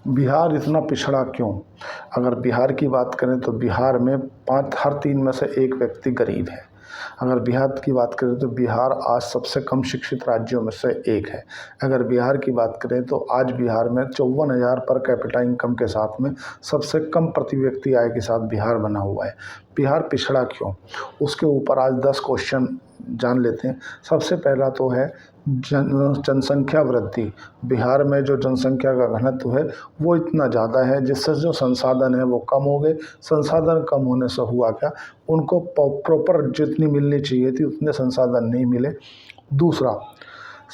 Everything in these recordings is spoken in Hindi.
बिहार इतना पिछड़ा क्यों? अगर बिहार की बात करें तो बिहार में 5 हर 3 में से 1 व्यक्ति गरीब है। अगर बिहार की बात करें तो बिहार आज सबसे कम शिक्षित राज्यों में से एक है। अगर बिहार की बात करें तो आज बिहार में 54,000 पर कैपिटा इनकम के साथ में सबसे कम प्रति व्यक्ति आय के साथ बिहार बना हुआ है। बिहार पिछड़ा क्यों? उसके ऊपर आज 10 क्वेश्चन जान लेते हैं। सबसे पहला तो है जनसंख्या वृद्धि। बिहार में जो जनसंख्या का घनत्व है वो इतना ज़्यादा है, जिससे जो संसाधन है वो कम हो गए। संसाधन कम होने से हुआ क्या, उनको प्रॉपर जितनी मिलनी चाहिए थी उतने संसाधन नहीं मिले। दूसरा,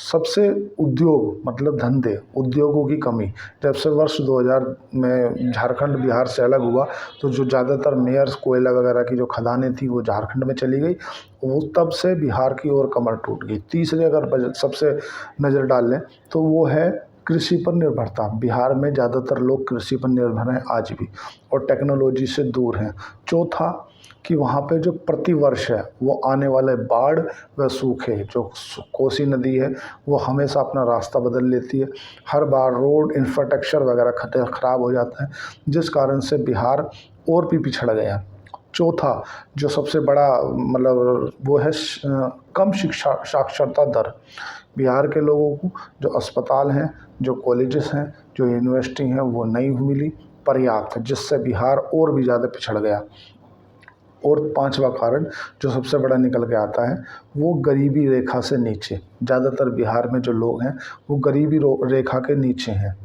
सबसे उद्योग मतलब धंधे, उद्योगों की कमी। जब से वर्ष 2000 में झारखंड बिहार से अलग हुआ तो जो ज़्यादातर मेयर्स कोयला वगैरह की जो खदानें थी वो झारखंड में चली गई, वो तब से बिहार की ओर कमर टूट गई। तीसरे अगर बजट सबसे नज़र डाल लें तो वो है कृषि पर निर्भरता। बिहार में ज़्यादातर लोग कृषि पर निर्भर हैं आज भी और टेक्नोलॉजी से दूर हैं। चौथा कि वहाँ पे जो प्रतिवर्ष है वो आने वाले बाढ़ व सूखे, जो कोसी नदी है वो हमेशा अपना रास्ता बदल लेती है। हर बार रोड इंफ्रास्ट्रक्चर वगैरह ख़राब हो जाता है, जिस कारण से बिहार और भी पिछड़ गया। चौथा जो सबसे बड़ा मतलब वो है कम शिक्षा साक्षरता दर। बिहार के लोगों को जो अस्पताल हैं, जो कॉलेजेस हैं, जो यूनिवर्सिटी हैं वो नहीं मिली पर्याप्त, जिससे बिहार और भी ज़्यादा पिछड़ गया। और पांचवा कारण जो सबसे बड़ा निकल के आता है वो गरीबी रेखा से नीचे। ज़्यादातर बिहार में जो लोग हैं वो गरीबी रेखा के नीचे हैं।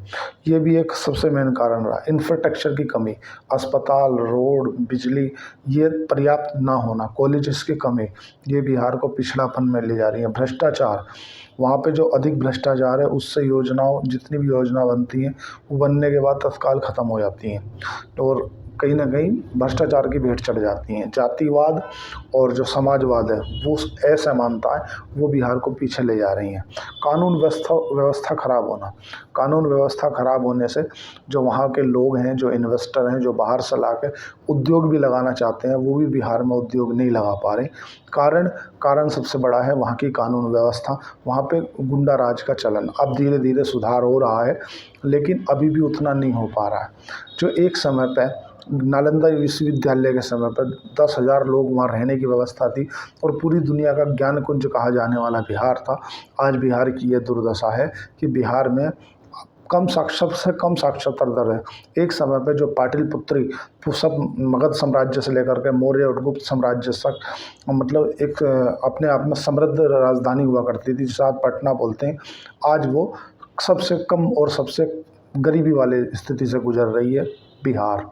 ये भी एक सबसे मेन कारण रहा। इंफ्रास्ट्रक्चर की कमी, अस्पताल, रोड, बिजली ये पर्याप्त ना होना, कॉलेजेस की कमी, ये बिहार को पिछड़ापन में ले जा रही है। भ्रष्टाचार, वहाँ पे जो अधिक भ्रष्टाचार है उससे योजनाओं जितनी भी योजना बनती हैं वो बनने के बाद तत्काल ख़त्म हो जाती हैं और कहीं ना कहीं भ्रष्टाचार की भेंट चढ़ जाती हैं। जातिवाद और जो समाजवाद है वो असमानता है वो बिहार को पीछे ले जा रही हैं। कानून व्यवस्था खराब होना, कानून व्यवस्था खराब होने से जो वहाँ के लोग हैं, जो इन्वेस्टर हैं, जो बाहर से ला के उद्योग भी लगाना चाहते हैं वो भी बिहार में उद्योग नहीं लगा पा रहे। कारण सबसे बड़ा है वहाँ की कानून व्यवस्था। वहाँ पे गुंडा राज का चलन अब धीरे धीरे सुधार हो रहा है, लेकिन अभी भी उतना नहीं हो पा रहा है। जो एक समय पर नालंदा विश्वविद्यालय के समय पर 10,000 लोग वहाँ रहने की व्यवस्था थी और पूरी दुनिया का ज्ञान कुंज कहा जाने वाला बिहार था, आज बिहार की ये दुर्दशा है कि बिहार में सबसे कम साक्षरता दर है। एक समय पे जो पाटलिपुत्री सब मगध साम्राज्य से लेकर के मौर्य और गुप्त साम्राज्य तक मतलब एक अपने आप में समृद्ध राजधानी हुआ करती थी, जिसे आज पटना बोलते हैं, आज वो सबसे कम और सबसे गरीबी वाले स्थिति से गुजर रही है बिहार।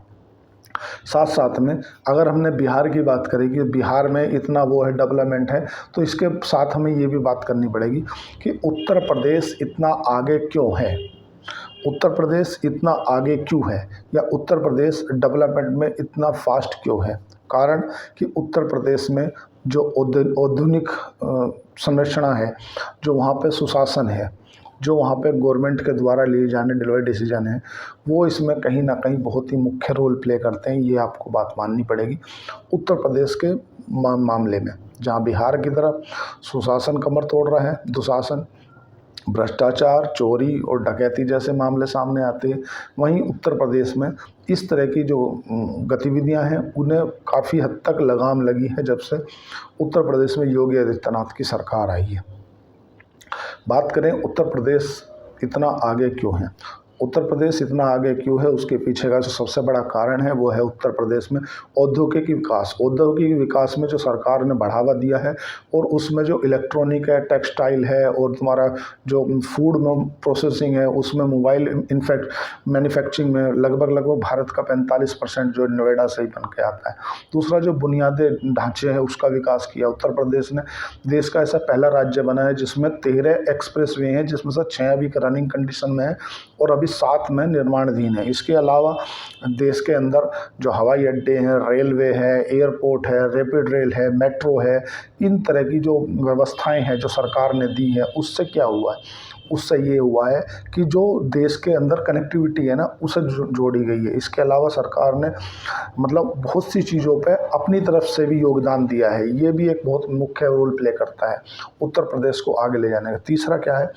साथ साथ में अगर हमने बिहार की बात करें कि बिहार में इतना वो है डेवलपमेंट है, तो इसके साथ हमें ये भी बात करनी पड़ेगी कि उत्तर प्रदेश इतना आगे क्यों है। उत्तर प्रदेश इतना आगे क्यों है या उत्तर प्रदेश डेवलपमेंट में इतना फास्ट क्यों है? कारण कि उत्तर प्रदेश में जो औद्योगिक संरचना है, जो वहाँ पे सुशासन है, जो वहाँ पे गवर्नमेंट के द्वारा लिए जाने डिलीवरी डिसीजन है, वो इसमें कहीं ना कहीं बहुत ही मुख्य रोल प्ले करते हैं। ये आपको बात माननी पड़ेगी। उत्तर प्रदेश के मामले में जहाँ बिहार की तरफ सुशासन कमर तोड़ रहा है, दुशासन, भ्रष्टाचार, चोरी और डकैती जैसे मामले सामने आते हैं, वहीं उत्तर प्रदेश में इस तरह की जो गतिविधियां हैं उन्हें काफ़ी हद तक लगाम लगी है जब से उत्तर प्रदेश में योगी आदित्यनाथ की सरकार आई है। बात करें उत्तर प्रदेश इतना आगे क्यों है, उत्तर प्रदेश इतना आगे क्यों है, उसके पीछे का जो सबसे बड़ा कारण है वो है उत्तर प्रदेश में औद्योगिक विकास। औद्योगिक विकास में जो सरकार ने बढ़ावा दिया है और उसमें जो इलेक्ट्रॉनिक है, टेक्सटाइल है और तुम्हारा जो फूड में प्रोसेसिंग है, उसमें मोबाइल इनफैक्ट मैन्युफैक्चरिंग में लगभग भारत का 45% जो नोएडा से ही बन के आता है। दूसरा जो बुनियादी ढांचे हैं उसका विकास किया उत्तर प्रदेश ने। देश का ऐसा पहला राज्य बना है जिसमें 13 एक्सप्रेस वे हैं, जिसमें से 6 अभी रनिंग कंडीशन में है और अभी 7 में निर्माणाधीन है। इसके अलावा देश के अंदर जो हवाई अड्डे हैं, रेलवे है, एयरपोर्ट है, रैपिड रेल है, मेट्रो है, इन तरह की जो व्यवस्थाएं हैं जो सरकार ने दी है, उससे क्या हुआ है, उससे ये हुआ है कि जो देश के अंदर कनेक्टिविटी है ना उसे जोड़ी गई है। इसके अलावा सरकार ने मतलब बहुत सी चीज़ों पे अपनी तरफ से भी योगदान दिया है, ये भी एक बहुत मुख्य रोल प्ले करता है उत्तर प्रदेश को आगे ले जाने का। तीसरा क्या है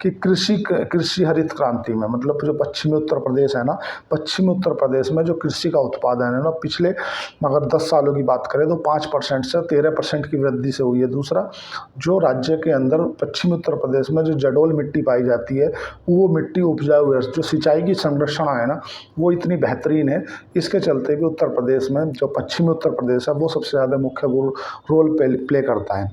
कि कृषि हरित क्रांति में मतलब जो पश्चिमी उत्तर प्रदेश है ना, पश्चिमी उत्तर प्रदेश में जो कृषि का उत्पादन है ना पिछले अगर 10 सालों की बात करें तो 5% से 13% की वृद्धि से हुई है। दूसरा, जो राज्य के अंदर पश्चिमी उत्तर प्रदेश में जो जडोल मिट्टी पाई जाती है वो मिट्टी उपजाऊ है, जो सिंचाई की संरचना है ना वो इतनी बेहतरीन है। इसके चलते भी उत्तर प्रदेश में जो पश्चिमी उत्तर प्रदेश है वो सबसे ज़्यादा मुख्य रोल प्ले करता है।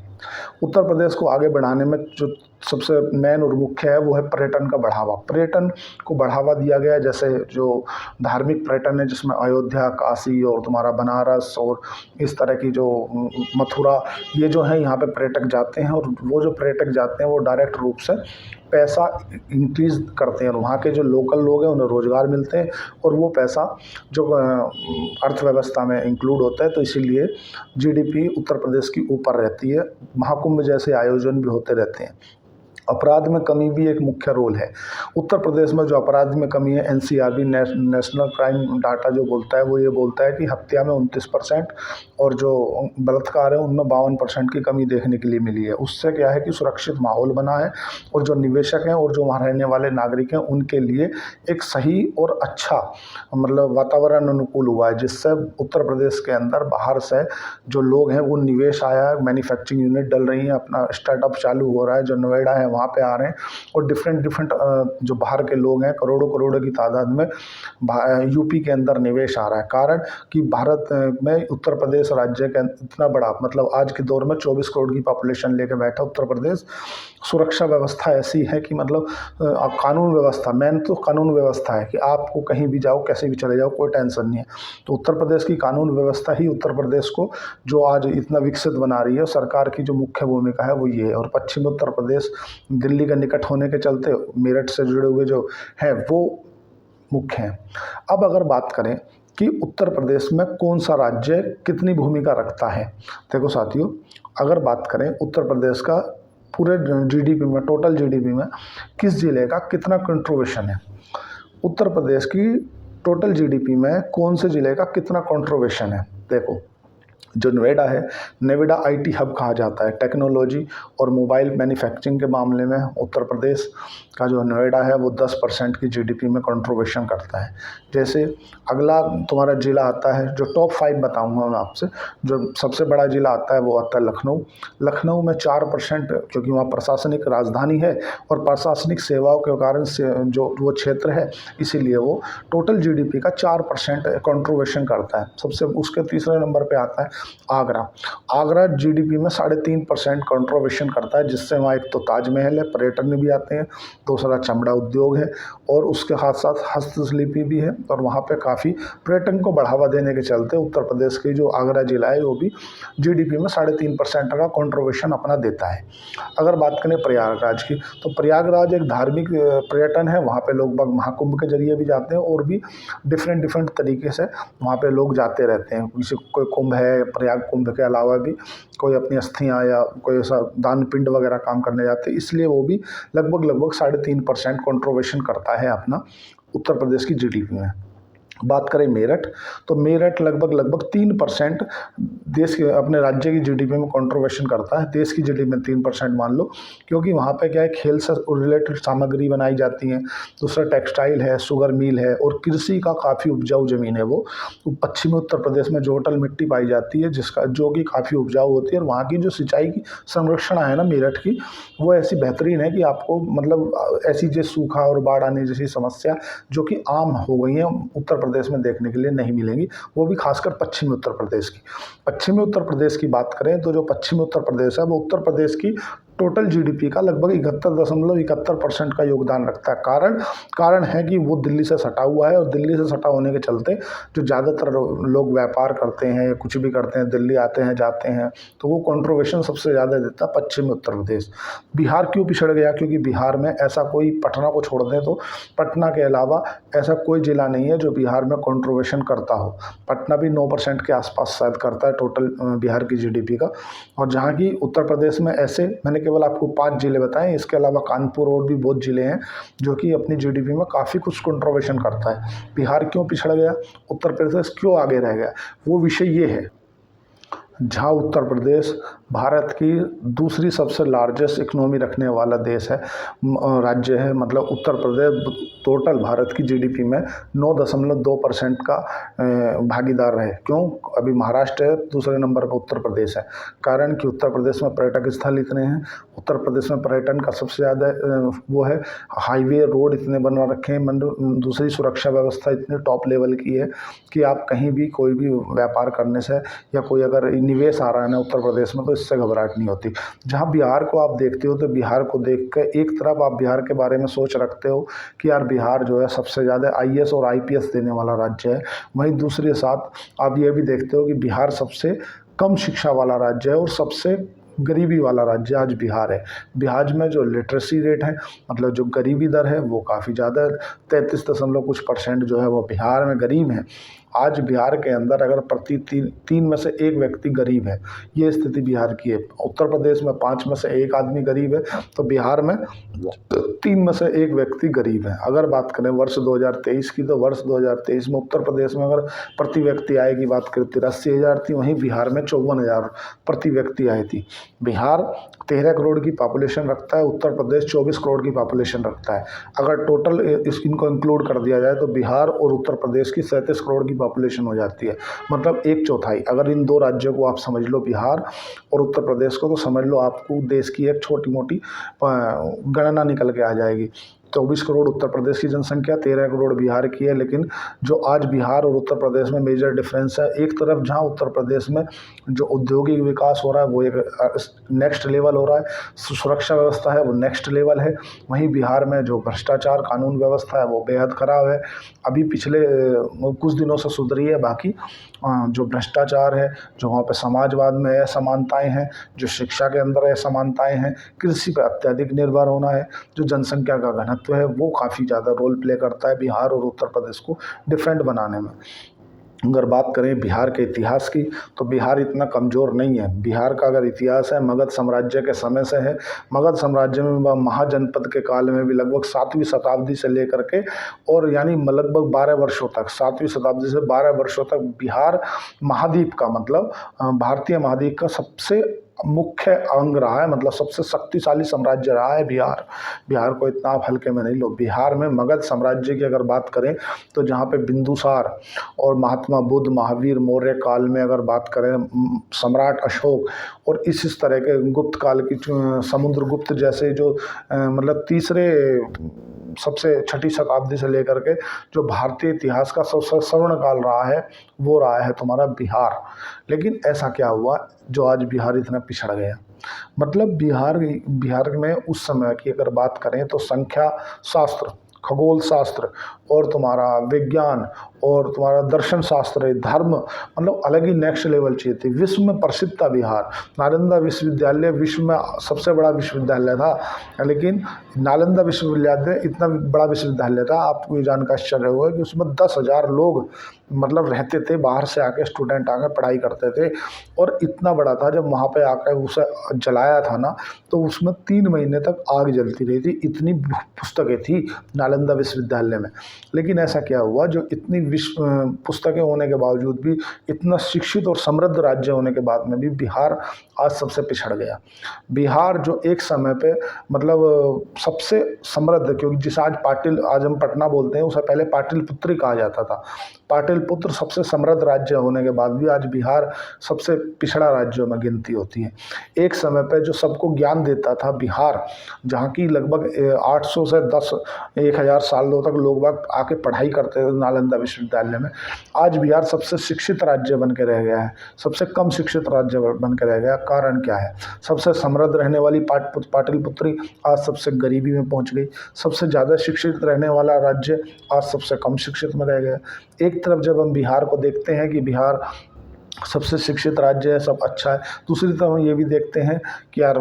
उत्तर प्रदेश को आगे बढ़ाने में जो सबसे मेन और मुख्य है वो है पर्यटन का बढ़ावा। पर्यटन को बढ़ावा दिया गया है, जैसे जो धार्मिक पर्यटन है जिसमें अयोध्या, काशी और तुम्हारा बनारस और इस तरह की जो मथुरा, ये जो है यहाँ पे पर्यटक जाते हैं और वो जो पर्यटक जाते हैं वो डायरेक्ट रूप से पैसा इंक्रीज करते हैं और वहाँ के जो लोकल लोग हैं उन्हें रोज़गार मिलते हैं और वो पैसा जो अर्थव्यवस्था में इंक्लूड होता है, तो इसीलिए जीडीपी उत्तर प्रदेश की ऊपर रहती है। महाकुंभ जैसे आयोजन भी होते रहते हैं। अपराध में कमी भी एक मुख्य रोल है। उत्तर प्रदेश में जो अपराध में कमी है, एनसीआरबी नेशनल क्राइम डाटा जो बोलता है वो ये बोलता है कि हत्या में 29% और जो बलात्कार है उनमें 52% की कमी देखने के लिए मिली है। उससे क्या है कि सुरक्षित माहौल बना है और जो निवेशक हैं और जो वहाँ रहने वाले नागरिक हैं उनके लिए एक सही और अच्छा मतलब वातावरण अनुकूल हुआ है, जिससे उत्तर प्रदेश के अंदर बाहर से जो लोग हैं वो निवेश आया है, मैन्युफैक्चरिंग यूनिट डल रही हैं, अपना स्टार्टअप चालू हो रहा है, जो नोएडा है वहाँ पे आ रहे हैं और डिफरेंट जो बाहर के लोग हैं करोड़ों करोड़ों की तादाद में यूपी के अंदर निवेश आ रहा है। कारण कि भारत में उत्तर प्रदेश राज्य का इतना बड़ा मतलब आज के दौर में 24 करोड़ की पॉपुलेशन लेकर बैठा उत्तर प्रदेश। सुरक्षा व्यवस्था ऐसी है कि मतलब कानून व्यवस्था, मेन तो कानून व्यवस्था है कि आपको कहीं भी जाओ कैसे भी चले जाओ कोई टेंशन नहीं है। तो उत्तर प्रदेश की कानून व्यवस्था ही उत्तर प्रदेश को जो आज इतना विकसित बना रही है। सरकार की जो मुख्य भूमिका है वो ये है। और पश्चिमी उत्तर प्रदेश दिल्ली का निकट होने के चलते मेरठ से जुड़े हुए जो हैं वो मुख्य हैं। अब अगर बात करें कि उत्तर प्रदेश में कौन सा राज्य कितनी भूमिका रखता है, देखो साथियों, अगर बात करें उत्तर प्रदेश का पूरे जीडीपी में, टोटल जीडीपी में किस जिले का कितना कंट्रीब्यूशन है, उत्तर प्रदेश की टोटल जीडीपी में कौन से जिले का कितना कंट्रीब्यूशन है। देखो, जो नोएडा है, नोएडा आईटी हब कहा जाता है। टेक्नोलॉजी और मोबाइल मैन्युफैक्चरिंग के मामले में उत्तर प्रदेश का जो नोएडा है वो 10% की जीडीपी में कंट्रीब्यूशन करता है। जैसे अगला तुम्हारा ज़िला आता है, जो टॉप 5 बताऊंगा मैं आपसे, जो सबसे बड़ा ज़िला आता है वो आता है लखनऊ। लखनऊ में 4%, क्योंकि वहाँ प्रशासनिक राजधानी है और प्रशासनिक सेवाओं के कारण से जो वो क्षेत्र है इसीलिए वो टोटल जीडीपी का 4% कंट्रीब्यूशन करता है। सबसे उसके तीसरे नंबर पे आता है आगरा। आगरा जीडीपी में 3.5% कंट्रीब्यूशन करता है, जिससे वहाँ एक तो ताजमहल है, पर्यटन भी आते हैं, दूसरा चमड़ा उद्योग है और उसके साथ साथ हस्तशिल्पी भी है और वहाँ पे काफ़ी पर्यटन को बढ़ावा देने के चलते उत्तर प्रदेश की जो आगरा जिला है वो भी जीडीपी में 3.5% का कंट्रीब्यूशन अपना देता है। अगर बात करें प्रयागराज की, तो प्रयागराज एक धार्मिक पर्यटन है। वहाँ पे लोग बाग महाकुंभ के जरिए भी जाते हैं और भी डिफरेंट तरीके से वहाँ पे लोग जाते रहते हैं। किसी कोई कुंभ है, प्रयाग कुंभ के अलावा भी कोई अपनी अस्थियाँ या कोई ऐसा दान पिंड वगैरह काम करने जाते हैं, इसलिए वो भी लगभग 3.5% कंट्रीब्यूशन करता है अपना उत्तर प्रदेश की जीडीपी में। बात करें मेरठ, तो मेरठ लगभग 3% देश के अपने राज्य की जीडीपी में कंट्रीब्यूशन करता है। देश की जीडीपी में 3% मान लो, क्योंकि वहाँ पे क्या है, खेल से रिलेटेड सामग्री बनाई जाती हैं, दूसरा टेक्सटाइल है, शुगर मिल है और कृषि का काफ़ी उपजाऊ ज़मीन है। वो पश्चिमी उत्तर प्रदेश में जोटल मिट्टी पाई जाती है जिसका जो कि काफ़ी उपजाऊ होती है और वहाँ की जो सिंचाई की संरक्षण है ना मेरठ की, वो ऐसी बेहतरीन है कि आपको मतलब ऐसी जो सूखा और बाढ़ आने जैसी समस्या जो कि आम हो गई हैं उत्तर प्रदेश में देखने के लिए नहीं मिलेंगी, वो भी खासकर पश्चिमी उत्तर प्रदेश की। पश्चिमी उत्तर प्रदेश की बात करें तो जो पश्चिमी उत्तर प्रदेश है वो उत्तर प्रदेश की टोटल जीडीपी का लगभग 71.71% का योगदान रखता है। कारण है कि वो दिल्ली से सटा हुआ है और दिल्ली से सटा होने के चलते जो ज़्यादातर लोग व्यापार करते हैं या कुछ भी करते हैं, दिल्ली आते हैं जाते हैं, तो वो कंट्रीब्यूशन सबसे ज़्यादा देता है पश्चिमी उत्तर प्रदेश। बिहार क्यों पिछड़ गया, क्योंकि बिहार में ऐसा कोई, पटना को छोड़ दें तो पटना के अलावा ऐसा कोई ज़िला नहीं है जो बिहार में कंट्रीब्यूशन करता हो। पटना भी 9% के आसपास शायद करता है टोटल बिहार की जीडीपी का। और जहाँ की उत्तर प्रदेश में ऐसे मैंने केवल आपको 5 ज़िले बताएं, इसके अलावा कानपुर और भी बहुत ज़िले हैं जो कि अपनी जीडीपी में काफ़ी कुछ कंट्रीब्यूशन करता है। बिहार क्यों पिछड़ गया, उत्तर प्रदेश क्यों आगे रह गया, वो विषय ये है। जहाँ उत्तर प्रदेश भारत की दूसरी सबसे लार्जेस्ट इकोनॉमी रखने वाला देश है, राज्य है, मतलब उत्तर प्रदेश टोटल भारत की जीडीपी में 9.2% का भागीदार रहे। क्यों? अभी महाराष्ट्र है, दूसरे नंबर पर उत्तर प्रदेश है। कारण कि उत्तर प्रदेश में पर्यटक स्थल इतने हैं, उत्तर प्रदेश में पर्यटन का सबसे ज़्यादा वो है, हाईवे रोड इतने बनवा रखे हैं, दूसरी सुरक्षा व्यवस्था इतनी टॉप लेवल की है कि आप कहीं भी कोई भी व्यापार करने से या कोई अगर निवेश आ रहा है ना उत्तर प्रदेश में तो इससे घबराहट नहीं होती। जहाँ बिहार को आप देखते हो तो बिहार को देख कर एक तरफ आप बिहार के बारे में सोच रखते हो कि यार बिहार जो है सबसे ज़्यादा आईएएस और आईपीएस देने वाला राज्य है, वहीं दूसरे साथ आप ये भी देखते हो कि बिहार सबसे कम शिक्षा वाला राज्य है और सबसे गरीबी वाला राज्य आज बिहार है। बिहार में जो लिटरेसी रेट है, मतलब जो गरीबी दर है, वो काफ़ी ज़्यादा 33% जो है वो बिहार में गरीब है। आज बिहार के अंदर अगर प्रति तीन में से एक व्यक्ति गरीब है, ये स्थिति बिहार की है। उत्तर प्रदेश में 5 में से 1 आदमी गरीब है, तो बिहार में 3 में से 1 व्यक्ति गरीब है। अगर बात करें वर्ष 2023 की, तो वर्ष 2023 में उत्तर प्रदेश में अगर प्रति व्यक्ति आय की बात करें 83,000 थी, वहीं बिहार में 54,000 प्रति व्यक्ति आय थी। बिहार 13 करोड़ की पॉपुलेशन रखता है, उत्तर प्रदेश 24 करोड़ की पॉपुलेशन रखता है। अगर टोटल इनको इंक्लूड कर दिया जाए तो बिहार और उत्तर प्रदेश की 37 करोड़ की पॉपुलेशन हो जाती है, मतलब 1/4। अगर इन 2 राज्यों को आप समझ लो, बिहार और उत्तर प्रदेश को, तो समझ लो आपको देश की एक छोटी मोटी गणना निकल के आ जाएगी। 24 करोड़ उत्तर प्रदेश की जनसंख्या, 13 करोड़ बिहार की है। लेकिन जो आज बिहार और उत्तर प्रदेश में मेजर डिफरेंस है, एक तरफ जहां उत्तर प्रदेश में जो औद्योगिक विकास हो रहा है वो एक नेक्स्ट लेवल हो रहा है, सुरक्षा व्यवस्था है वो नेक्स्ट लेवल है, वहीं बिहार में जो भ्रष्टाचार कानून व्यवस्था है वो बेहद खराब है। अभी पिछले कुछ दिनों से सुधरी है, बाकी जो भ्रष्टाचार है, जो वहाँ पे समाजवाद में असमानताएँ हैं, जो शिक्षा के अंदर असमानताएँ हैं, कृषि पर अत्यधिक निर्भर होना है, जो जनसंख्या का घनत्व है वो काफ़ी ज़्यादा रोल प्ले करता है बिहार और उत्तर प्रदेश को डिफरेंट बनाने में। अगर बात करें बिहार के इतिहास की, तो बिहार इतना कमज़ोर नहीं है। बिहार का अगर इतिहास है, मगध साम्राज्य के समय से है। मगध साम्राज्य में महाजनपद के काल में भी लगभग 7वीं शताब्दी से लेकर के और यानी लगभग 12 वर्षों तक, 7वीं शताब्दी से 12 वर्षों तक बिहार महाद्वीप का, मतलब भारतीय महाद्वीप का सबसे मुख्य अंग रहा है, मतलब सबसे शक्तिशाली साम्राज्य रहा है बिहार। बिहार को इतना आप हल्के में नहीं लो। बिहार में मगध साम्राज्य की अगर बात करें तो जहाँ पे बिंदुसार और महात्मा बुद्ध, महावीर मौर्य काल में अगर बात करें, सम्राट अशोक और इस तरह के गुप्त काल की समुद्रगुप्त जैसे जो मतलब तीसरे सबसे 6ठी शताब्दी से लेकर के जो भारतीय इतिहास का सबसे स्वर्ण काल रहा है, वो रहा है तुम्हारा बिहार। लेकिन ऐसा क्या हुआ जो आज बिहार इतना पिछड़ गया? मतलब बिहार में उस समय की अगर बात करें तो संख्या शास्त्र, खगोल शास्त्र और तुम्हारा विज्ञान और तुम्हारा दर्शन शास्त्र, धर्म, मतलब अलग ही नेक्स्ट लेवल चाहिए थी। विश्व में प्रसिद्ध था बिहार। नालंदा विश्वविद्यालय विश्व में सबसे बड़ा विश्वविद्यालय था, लेकिन नालंदा विश्वविद्यालय इतना बड़ा विश्वविद्यालय था, आपको ये जानकर आश्चर्य होगा कि उसमें 10,000 लोग मतलब रहते थे, बाहर से आके स्टूडेंट आके पढ़ाई करते थे। और इतना बड़ा था, जब वहाँ पे आकर उसे जलाया था ना, तो उसमें 3 महीने तक आग जलती रही थी, इतनी पुस्तकें थी नालंदा विश्वविद्यालय में। लेकिन ऐसा क्या हुआ, जो इतनी विश्व पुस्तकें होने के बावजूद भी, इतना शिक्षित और समृद्ध राज्य होने के बाद में भी बिहार आज सबसे पिछड़ गया। बिहार जो एक समय पे मतलब सबसे समृद्ध, क्योंकि जिस आज हम पटना बोलते हैं, उसे पहले पाटलिपुत्र कहा जाता था। पाटलिपुत्र सबसे समृद्ध राज्य होने के बाद भी आज बिहार सबसे पिछड़ा राज्यों में गिनती होती है। एक समय पे जो सबको ज्ञान देता था बिहार, जहाँ की लगभग 800 से 10,000 सालों तक लोग बाग आके पढ़ाई करते थे नालंदा विश्वविद्यालय में, आज बिहार सबसे शिक्षित राज्य बन के रह गया है, सबसे कम शिक्षित राज्य बन के रह गया। कारण क्या है? सबसे समृद्ध रहने वाली पाटलिपुत्री आज सबसे गरीबी में पहुंच गई। सबसे ज़्यादा शिक्षित रहने वाला राज्य आज सबसे कम शिक्षित में रह गया। एक तरफ जब हम बिहार को देखते हैं कि बिहार सबसे शिक्षित राज्य है, सब अच्छा है, दूसरी तरफ हम ये भी देखते हैं कि यार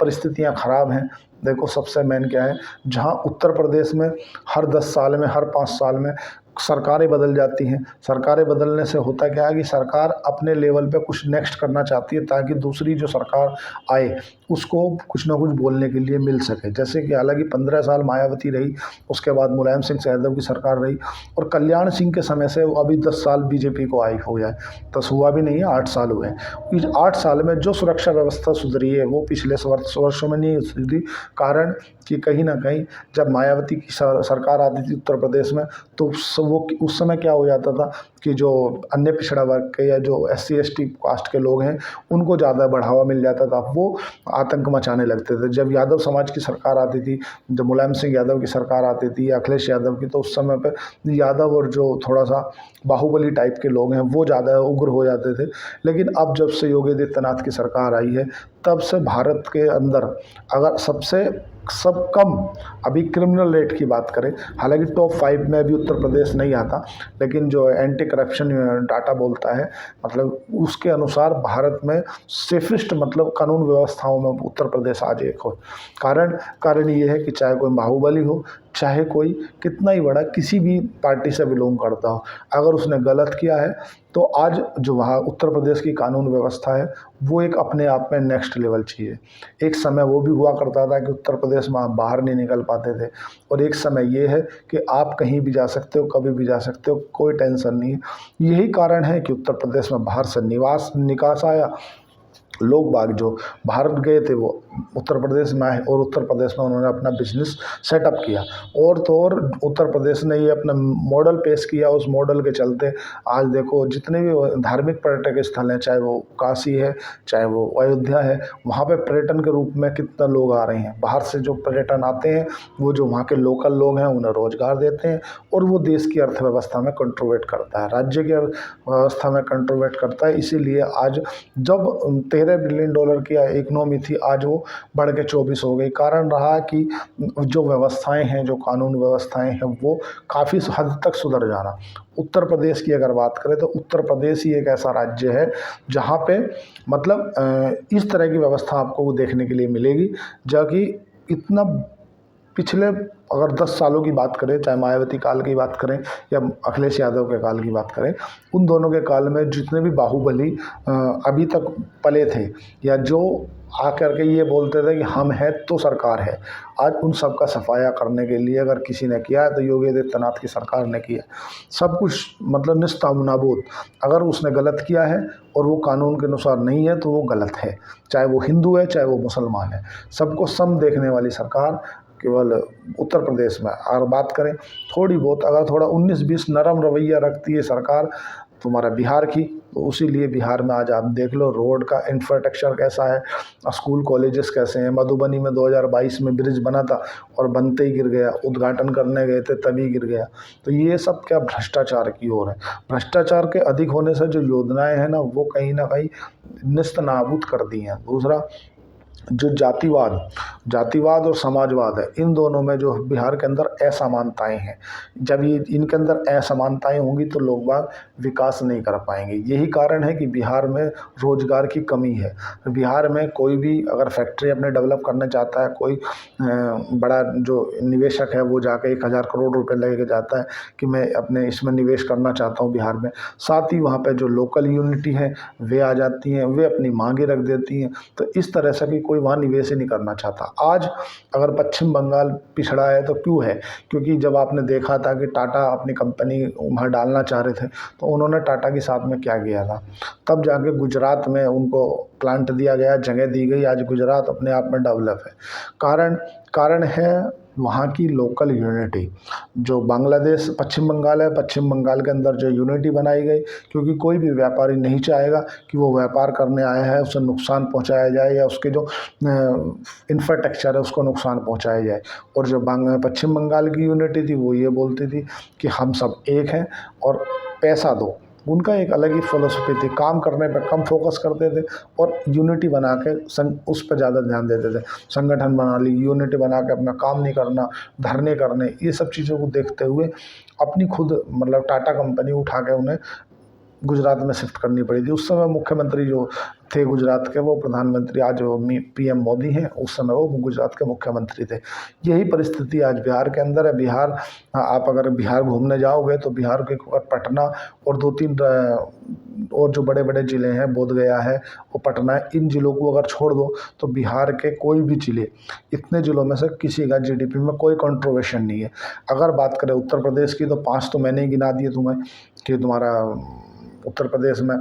परिस्थितियाँ ख़राब हैं। देखो सबसे मेन क्या है, जहाँ उत्तर प्रदेश में हर 10 साल में, हर 5 साल में सरकारें बदल जाती हैं। सरकारें बदलने से होता क्या है कि सरकार अपने लेवल पे कुछ नेक्स्ट करना चाहती है ताकि दूसरी जो सरकार आए उसको कुछ ना कुछ बोलने के लिए मिल सके। जैसे कि हालांकि 15 साल मायावती रही, उसके बाद मुलायम सिंह यादव की सरकार रही, और कल्याण सिंह के समय से अभी 10 साल बीजेपी को आई हो गया है। 10 हुआ भी नहीं है, 8 साल हुए हैं। इस 8 साल में जो सुरक्षा व्यवस्था सुधरी है वो पिछले वर्षों में नहीं सुधरी। कारण कि कहीं ना कहीं जब मायावती की सरकार आती थी उत्तर प्रदेश में तो वो उस समय क्या हो जाता था कि जो अन्य पिछड़ा वर्ग के या जो SC ST कास्ट के लोग हैं उनको ज़्यादा बढ़ावा मिल जाता था, वो आतंक मचाने लगते थे। जब यादव समाज की सरकार आती थी, जब मुलायम सिंह यादव की सरकार आती थी या अखिलेश यादव की, तो उस समय पर यादव और जो थोड़ा सा बाहुबली टाइप के लोग हैं वो ज़्यादा उग्र हो जाते थे। लेकिन अब जब से योगी आदित्यनाथ की सरकार आई है तब से भारत के अंदर अगर सब कम अभी क्रिमिनल रेट की बात करें, हालांकि टॉप 5 में अभी उत्तर प्रदेश नहीं आता, लेकिन जो एंटी करप्शन डाटा बोलता है मतलब उसके अनुसार भारत में सेफेस्ट मतलब कानून व्यवस्थाओं में उत्तर प्रदेश आज एक हो। कारण ये है कि चाहे कोई बाहुबली हो, चाहे कोई कितना ही बड़ा किसी भी पार्टी से बिलोंग करता हो, अगर उसने गलत किया है तो आज जो वहाँ उत्तर प्रदेश की कानून व्यवस्था है वो एक अपने आप में नेक्स्ट लेवल चीज़ है। एक समय वो भी हुआ करता था कि उत्तर प्रदेश में आप बाहर नहीं निकल पाते थे, और एक समय ये है कि आप कहीं भी जा सकते हो, कभी भी जा सकते हो, कोई टेंशन नहीं है। यही कारण है कि उत्तर प्रदेश में बाहर से निकास आया। लोग बाग जो भारत गए थे वो उत्तर प्रदेश में आए और उत्तर प्रदेश में उन्होंने अपना बिजनेस सेटअप किया, और तो और उत्तर प्रदेश ने ये अपना मॉडल पेश किया। उस मॉडल के चलते आज देखो जितने भी धार्मिक पर्यटक स्थल हैं, चाहे वो काशी है, चाहे वो अयोध्या है, वहाँ पे पर्यटन के रूप में कितना लोग आ रहे हैं। बाहर से जो पर्यटन आते हैं वो जो वहाँ के लोकल लोग हैं उन्हें रोजगार देते हैं, और वो देश की अर्थव्यवस्था में कंट्रीब्यूट करता है, राज्य की अर्थव्यवस्था में कंट्रीब्यूट करता है। इसीलिए आज जब $13 बिलियन की इकोनॉमी थी, आज वो बढ़ के 24 हो गई। कारण रहा कि जो व्यवस्थाएं हैं, जो कानून व्यवस्थाएं हैं वो काफ़ी हद तक सुधर जाना। उत्तर प्रदेश की अगर बात करें तो उत्तर प्रदेश ही एक ऐसा राज्य है जहाँ पे मतलब इस तरह की व्यवस्था आपको देखने के लिए मिलेगी, जो कि इतना पिछले अगर 10 सालों की बात करें, चाहे मायावती काल की बात करें या अखिलेश यादव के काल की बात करें, उन दोनों के काल में जितने भी बाहुबली अभी तक पले थे या जो आकर के ये बोलते थे कि हम हैं तो सरकार है, आज उन सब का सफाया करने के लिए अगर किसी ने किया है तो योगी आदित्यनाथ की सरकार ने किया। सब कुछ मतलब निस्तानाबूद, अगर उसने गलत किया है और वो कानून के अनुसार नहीं है तो वो गलत है, चाहे वो हिंदू है चाहे वो मुसलमान है, सबको सम देखने वाली सरकार केवल उत्तर प्रदेश में। और बात करें थोड़ी बहुत अगर थोड़ा 19-20 नरम रवैया रखती है सरकार तुम्हारा बिहार की, तो उसीलिए बिहार में आज आप देख लो रोड का इंफ्रास्ट्रक्चर कैसा है, स्कूल कॉलेजेस कैसे हैं। मधुबनी में 2022 में ब्रिज बना था और बनते ही गिर गया, उद्घाटन करने गए थे तभी गिर गया। तो ये सब क्या भ्रष्टाचार की ओर है। भ्रष्टाचार के अधिक होने से जो योजनाएं हैं ना वो कहीं ना कहीं निस्तनाबूद कर दी हैं। दूसरा जो जातिवाद और समाजवाद है, इन दोनों में जो बिहार के अंदर असमानताएं हैं, जब ये इनके अंदर असमानताएं होंगी तो लोग बाग विकास नहीं कर पाएंगे। यही कारण है कि बिहार में रोजगार की कमी है। बिहार में कोई भी अगर फैक्ट्री अपने डेवलप करना चाहता है, कोई बड़ा जो निवेशक है वो जाकर 1000 करोड़ रुपए लेके जाता है कि मैं अपने इसमें निवेश करना चाहता हूँ बिहार में, साथ ही वहाँ पे जो लोकल यूनिटी है वे आ जाती हैं, वे अपनी मांगे रख देती हैं। तो इस तरह से कि कोई वहाँ निवेश ही नहीं करना चाहता। आज अगर पश्चिम बंगाल पिछड़ा है तो क्यों है? क्योंकि जब आपने देखा था कि टाटा अपनी कंपनी वहाँ डालना चाह रहे थे तो उन्होंने टाटा के साथ में क्या किया था, तब जाके गुजरात में उनको प्लांट दिया गया, जगह दी गई, आज गुजरात अपने आप में डेवलप है। कारण है वहाँ की लोकल यूनिटी। जो बांग्लादेश पश्चिम बंगाल है, पश्चिम बंगाल के अंदर जो यूनिटी बनाई गई, क्योंकि कोई भी व्यापारी नहीं चाहेगा कि वो व्यापार करने आया है उसे नुकसान पहुँचाया जाए या उसके जो इंफ्रास्ट्रक्चर है उसको नुकसान पहुँचाया जाए। और जो पश्चिम बंगाल की यूनिटी थी वो ये बोलती थी कि हम सब एक हैं और पैसा दो। उनका एक अलग ही फिलोसफी थी, काम करने पर कम फोकस करते थे और यूनिटी बना के उस पर ज़्यादा ध्यान देते थे। संगठन बना ली, यूनिटी बना के अपना काम नहीं करना, धरने करने, ये सब चीज़ों को देखते हुए अपनी खुद मतलब टाटा कंपनी उठा के उन्हें गुजरात में शिफ्ट करनी पड़ी थी। उस समय मुख्यमंत्री जो थे गुजरात के, वो प्रधानमंत्री आज वो पीएम मोदी हैं, उस समय वो गुजरात के मुख्यमंत्री थे। यही परिस्थिति आज बिहार के अंदर है। बिहार, आप अगर बिहार घूमने जाओगे तो बिहार के पटना और 2-3 और जो बड़े बड़े ज़िले हैं, बोध गया है, वो पटना है, इन ज़िलों को अगर छोड़ दो तो बिहार के कोई भी ज़िले, इतने ज़िलों में से किसी का जीडीपी में कोई कंट्रीब्यूशन नहीं है। अगर बात करें उत्तर प्रदेश की तो 5 तो मैंने ही गिना दिए तुम्हें कि तुम्हारा उत्तर प्रदेश में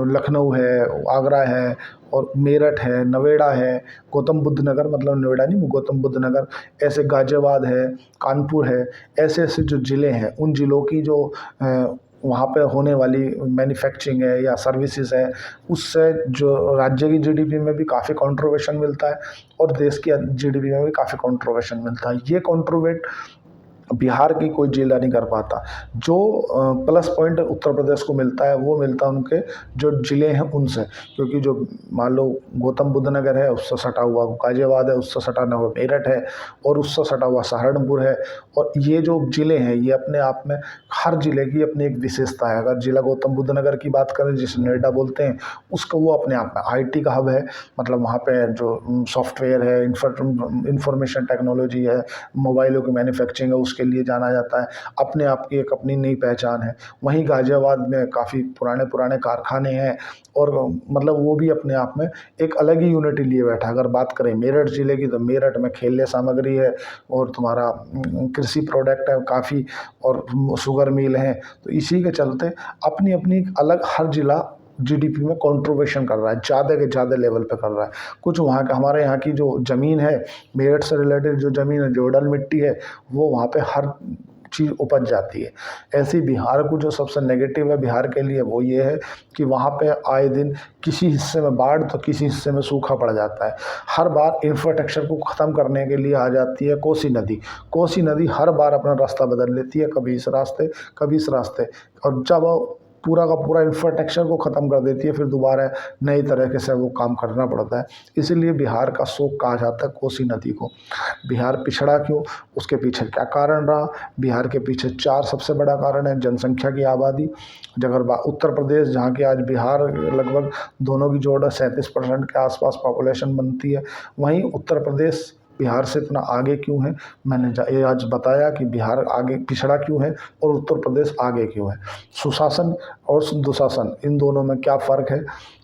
लखनऊ है, आगरा है, और मेरठ है, नवेड़ा है, गौतम बुद्ध नगर, मतलब नोएडा नहीं, गौतम बुद्ध नगर, ऐसे गाजियाबाद है, कानपुर है, ऐसे ऐसे जो ज़िले हैं, उन ज़िलों की जो वहाँ पे होने वाली मैन्युफैक्चरिंग है या सर्विसेज है, उससे जो राज्य की जीडीपी में भी काफ़ी कंट्रीब्यूशन मिलता है और देश की जीडीपी में भी काफ़ी कंट्रीब्यूशन मिलता है। ये कंट्रीब्यूट बिहार की कोई जिला नहीं कर पाता। जो प्लस पॉइंट उत्तर प्रदेश को मिलता है वो मिलता है उनके जो ज़िले हैं उनसे, क्योंकि जो मान लो गौतम बुद्ध नगर है उससे सटा हुआ गाजियाबाद है, उससे सटा हुआ मेरठ है, और उससे सटा हुआ सहारनपुर है। और ये जो ज़िले हैं ये अपने आप में हर ज़िले की अपनी एक विशेषता है। अगर ज़िला गौतम बुद्ध नगर की बात करें, जिसे नोएडा बोलते हैं, उसका वो अपने आप में आईटी का हब है, मतलब वहाँ पे जो सॉफ्टवेयर है, इंफॉर्मेशन टेक्नोलॉजी है, मोबाइलों की मैन्युफैक्चरिंग है, उसके लिए जाना जाता है। अपने आप की एक अपनी नई पहचान है। वहीं गाजियाबाद में काफ़ी पुराने पुराने कारखाने हैं, और मतलब वो भी अपने आप में एक अलग ही यूनिटी लिए बैठा है। अगर बात करें मेरठ ज़िले की तो मेरठ में खेल्य सामग्री है, और तुम्हारा कृषि प्रोडक्ट है काफ़ी, और शुगर मिल है। तो इसी के चलते अपनी अपनी अलग हर ज़िला जीडीपी में कंट्रीब्यूशन कर रहा है, ज़्यादा के ज़्यादा लेवल पे कर रहा है। कुछ वहाँ का, हमारे यहाँ की जो ज़मीन है, मेरठ से रिलेटेड जो ज़मीन है, जोडल मिट्टी है, वो वहाँ पे हर चीज़ उपज जाती है। ऐसे ही बिहार को जो सबसे नेगेटिव है बिहार के लिए वो ये है कि वहाँ पे आए दिन किसी हिस्से में बाढ़ तो किसी हिस्से में सूखा पड़ जाता है। हर बार इंफ्रास्ट्रक्चर को ख़त्म करने के लिए आ जाती है कोसी नदी। कोसी नदी हर बार अपना रास्ता बदल लेती है, कभी इस रास्ते कभी इस रास्ते, और जब पूरा का पूरा इंफ्रास्ट्रक्चर को ख़त्म कर देती है, फिर दोबारा नई तरीके से वो काम करना पड़ता है। इसीलिए बिहार का शोक कहा जाता है कोसी नदी को। बिहार पिछड़ा क्यों, उसके पीछे क्या कारण रहा? बिहार के पीछे 4 सबसे बड़ा कारण है। जनसंख्या की आबादी, अगर उत्तर प्रदेश, जहाँ की आज बिहार लगभग दोनों की जोड़ 37% के आसपास पॉपुलेशन बनती है, वहीं उत्तर प्रदेश बिहार से इतना आगे क्यों है? मैंने ये आज बताया कि बिहार आगे पिछड़ा क्यों है और उत्तर प्रदेश आगे क्यों है। सुशासन और दुशासन, इन दोनों में क्या फ़र्क है,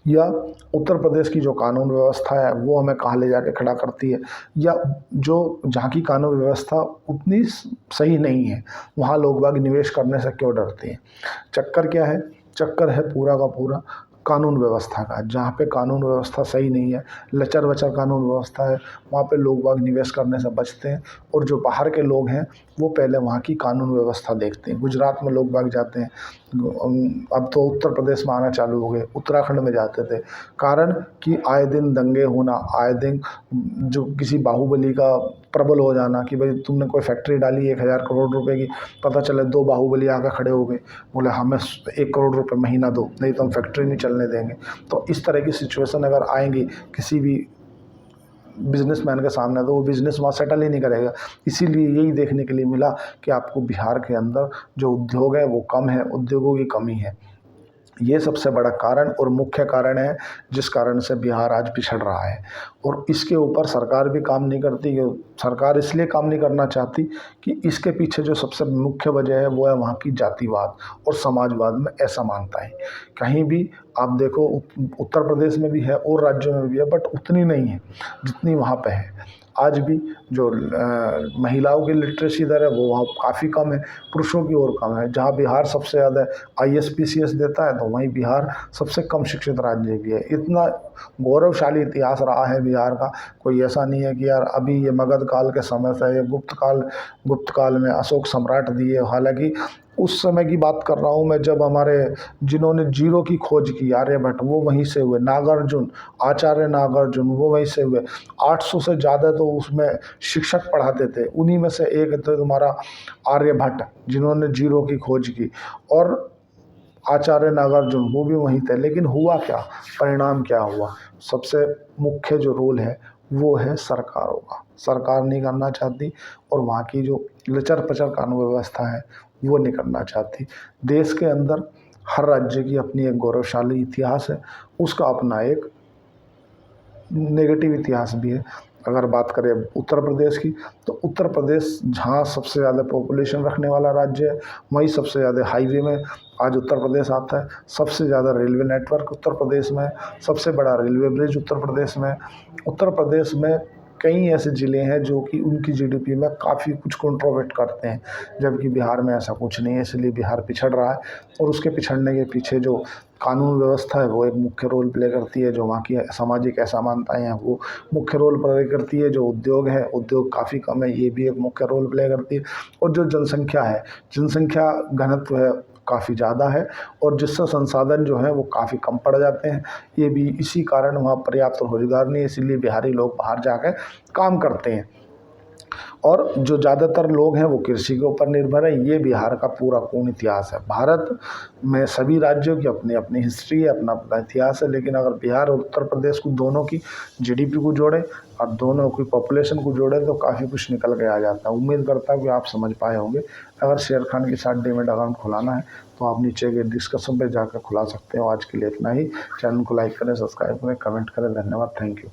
या उत्तर प्रदेश की जो कानून व्यवस्था है वो हमें कहाँ ले जाके खड़ा करती है, या जो जहाँ की कानून व्यवस्था उतनी सही नहीं है, वहाँ लोग बाग निवेश करने से क्यों डरते हैं। चक्कर क्या है? चक्कर है पूरा का पूरा कानून व्यवस्था का। जहाँ पे कानून व्यवस्था सही नहीं है, लचर वचर कानून व्यवस्था है, वहाँ पे लोग बाग निवेश करने से बचते हैं, और जो बाहर के लोग हैं वो पहले वहाँ की कानून व्यवस्था देखते हैं। गुजरात में लोग बाग जाते हैं, अब तो उत्तर प्रदेश में आना चालू हो गए, उत्तराखंड में जाते थे, कारण कि आए दिन दंगे होना, आए दिन जो किसी बाहुबली का प्रबल हो जाना कि भाई तुमने कोई फैक्ट्री डाली 1000 करोड़ रुपए की, पता चले 2 बाहुबली आकर खड़े हो गए, बोले हमें 1 करोड़ रुपए महीना दो, नहीं तो हम फैक्ट्री नहीं चलने देंगे। तो इस तरह की सिचुएशन अगर आएंगी किसी भी बिजनेसमैन के सामने, तो वो बिज़नेस वहाँ सेटल ही नहीं करेगा। इसीलिए यही देखने के लिए मिला कि आपको बिहार के अंदर जो उद्योग है वो कम है, उद्योगों की कमी है। ये सबसे बड़ा कारण और मुख्य कारण है जिस कारण से बिहार आज पिछड़ रहा है। और इसके ऊपर सरकार भी काम नहीं करती। सरकार इसलिए काम नहीं करना चाहती कि इसके पीछे जो सबसे मुख्य वजह है वो है वहाँ की जातिवाद और समाजवाद में असमानता है। कहीं भी आप देखो, उत्तर प्रदेश में भी है और राज्यों में भी है, बट उतनी नहीं है जितनी वहाँ पे है। आज भी जो महिलाओं की लिटरेसी दर है वो वहाँ काफ़ी कम है, पुरुषों की ओर कम है। जहाँ बिहार सबसे ज़्यादा ISPCS देता है, तो वहीं बिहार सबसे कम शिक्षित राज्य भी है। इतना गौरवशाली इतिहास रहा है बिहार का, कोई ऐसा नहीं है कि यार अभी ये मगध काल के समय से, ये गुप्त काल में अशोक सम्राट दिए। हालांकि उस समय की बात कर रहा हूँ मैं, जब हमारे जिन्होंने जीरो की खोज की, आर्यभट्ट, वो वहीं से हुए। नागार्जुन, आचार्य नागार्जुन, वो वहीं से हुए। 800 से ज़्यादा तो उसमें शिक्षक पढ़ाते थे, उन्हीं में से एक तो तुम्हारा आर्यभट्ट जिन्होंने जीरो की खोज की, और आचार्य नागार्जुन वो भी वहीं थे। लेकिन हुआ क्या, परिणाम क्या हुआ? सबसे मुख्य जो रोल है वो है सरकारों का। सरकार नहीं करना चाहती, और वहाँ की जो लचर पचर कानून व्यवस्था है वो नहीं करना चाहती। देश के अंदर हर राज्य की अपनी एक गौरवशाली इतिहास है, उसका अपना एक नेगेटिव इतिहास भी है। अगर बात करें उत्तर प्रदेश की, तो उत्तर प्रदेश जहाँ सबसे ज़्यादा पॉपुलेशन रखने वाला राज्य है, वहीं सबसे ज़्यादा हाईवे में आज उत्तर प्रदेश आता है। सबसे ज़्यादा रेलवे नेटवर्क उत्तर प्रदेश में है, सबसे बड़ा रेलवे ब्रिज उत्तर प्रदेश में है। उत्तर प्रदेश में कई ऐसे ज़िले हैं जो कि उनकी जीडीपी में काफ़ी कुछ कंट्रीब्यूट करते हैं, जबकि बिहार में ऐसा कुछ नहीं है। इसलिए बिहार पिछड़ रहा है, और उसके पिछड़ने के पीछे जो कानून व्यवस्था है वो एक मुख्य रोल प्ले करती है। जो वहाँ की सामाजिक असमानताएँ हैं वो मुख्य रोल प्ले करती है। जो उद्योग है, उद्योग काफ़ी कम है, ये भी एक मुख्य रोल प्ले करती है। और जो जनसंख्या है, जनसंख्या घनत्व है काफ़ी ज़्यादा है, और जिससे संसाधन जो है वो काफ़ी कम पड़ जाते हैं। ये भी इसी कारण वहाँ पर्याप्त रोजगार नहीं है, इसीलिए बिहारी लोग बाहर जाकर काम करते हैं। और जो ज़्यादातर लोग हैं वो कृषि के ऊपर निर्भर है। ये बिहार का पूरा पूर्ण इतिहास है। भारत में सभी राज्यों की अपनी अपनी हिस्ट्री है, अपना अपना इतिहास है, लेकिन अगर बिहार और उत्तर प्रदेश को दोनों की जीडीपी को जोड़े और दोनों की पॉपुलेशन को जोड़े तो काफ़ी कुछ निकल के आ जाता है। उम्मीद करता हूँ कि आप समझ पाए होंगे। अगर शेर खान के साथ डीमैट अकाउंट खुलाना है तो आप नीचे के डिस्क्रिप्शन पे जाकर खुला सकते हो। आज के लिए इतना ही। चैनल को लाइक करें, सब्सक्राइब करें, कमेंट करें। धन्यवाद, थैंक यू।